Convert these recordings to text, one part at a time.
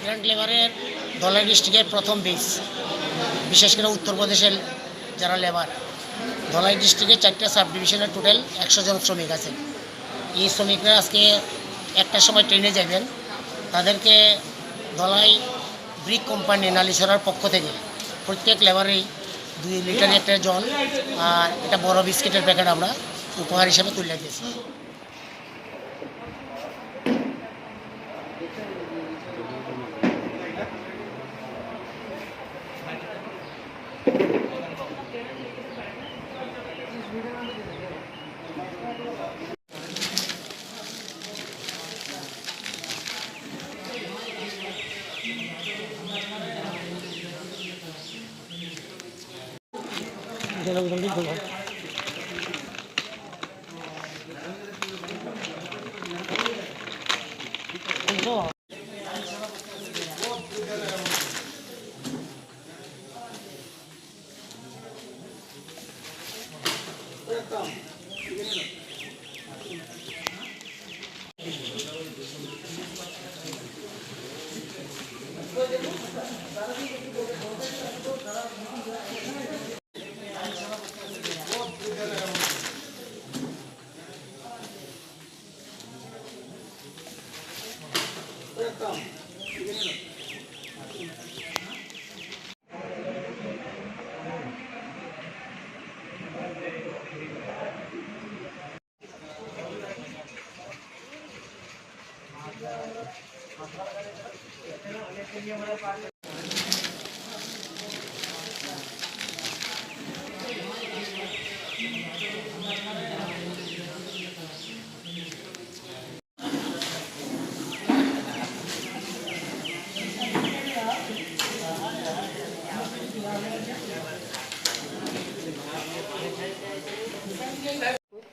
Grand লেবারের ধলাই ডিস্ট্রিক্টের প্রথম বীজ, বিশেষ করে উত্তরপ্রদেশের যারা লেবার, ধলাই ডিস্ট্রিক্টে 4টা সাব ডিভিশনের টোটাল 100 জন শ্রমিক আছেন। এই শ্রমিকরা আজকে একটার সময় ট্রেনে যাবেন। তাদেরকে ধলাই ব্রিক কোম্পানি নালিছড়ার পক্ষ থেকে প্রত্যেক লেবারেই 2 লিটার একটা জল আর একটা বড় বিস্কিটের প্যাকেট আমরা উপহার হিসেবে তুলে দিয়েছি।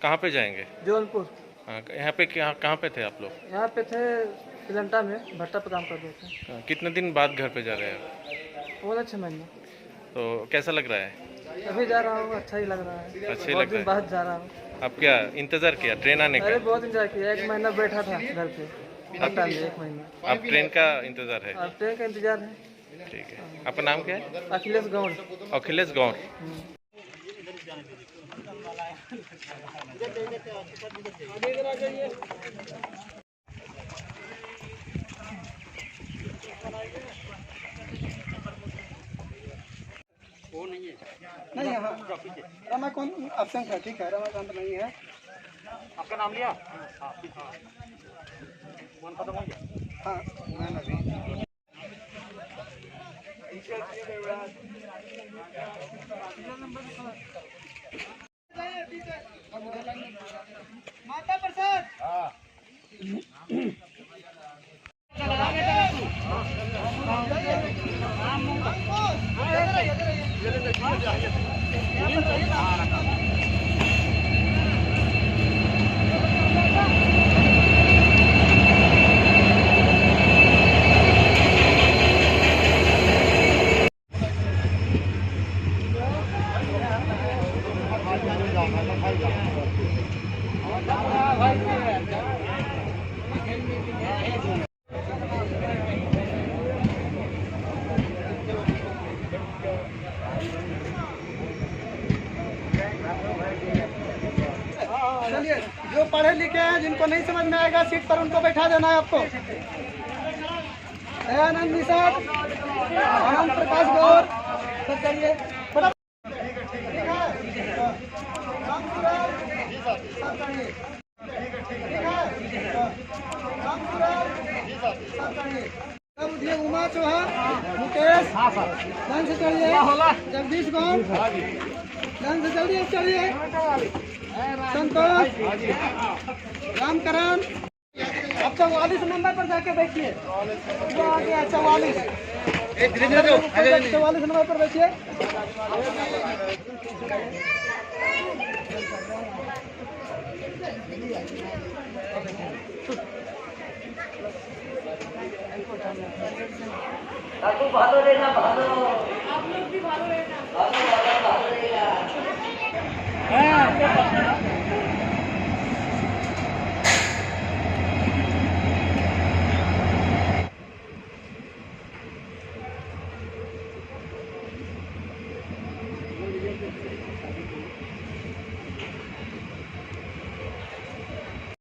कहाँ पे जाएंगे? जबलपुर। यहाँ पे कहाँ पे थे आप लोग? यहाँ पे थे प्लेंटा में, भट्टा पे काम कर रहे थे। कितने दिन बाद घर पे जा रहे हैं? 6 महीने। तो कैसा लग रहा है? अभी जा रहा हूँ, अच्छा ही लग रहा है। अच्छा ही बहुत लग दिन रहा है। बाद जा रहा हूँ। अब क्या इंतजार किया ट्रेन आने अरे का? बहुत इंतजार किया, 1 महीना बैठा था घर पे, भट्टा में 1 महीना। अब ट्रेन का इंतजार है? अब ट्रेन का इंतजार है। ठीक है। आपका नाम क्या है? अखिलेश गौड़। अखिलेश गौड़। नहीं है। रमाकांत ऑप्शन था, ठीक है, रमाकांत नहीं है। आपका नाम लिया? फोन खत्म हो गया? हाँ मैंने अभी माता प्रसाद। चलिए, जो पढ़े लिखे हैं, जिनको नहीं समझ में आएगा सीट पर उनको बैठा देना है आपको। दयानंद निषाद, राम प्रकाश गौर, सब चलिए फटाफट। अब उठिए, उमा चौहान, मुकेश, ध्यान से चढ़िए, जगदीश गौर, ध्यान से जल्दी चढ़िए, संतोष, रामकरण। अब 44 नंबर पर जाके बैठिए, जो आगे है 44, 44 नंबर पर बैठिए। ভালো রে না ভালো आप लोग भी भालो रहना।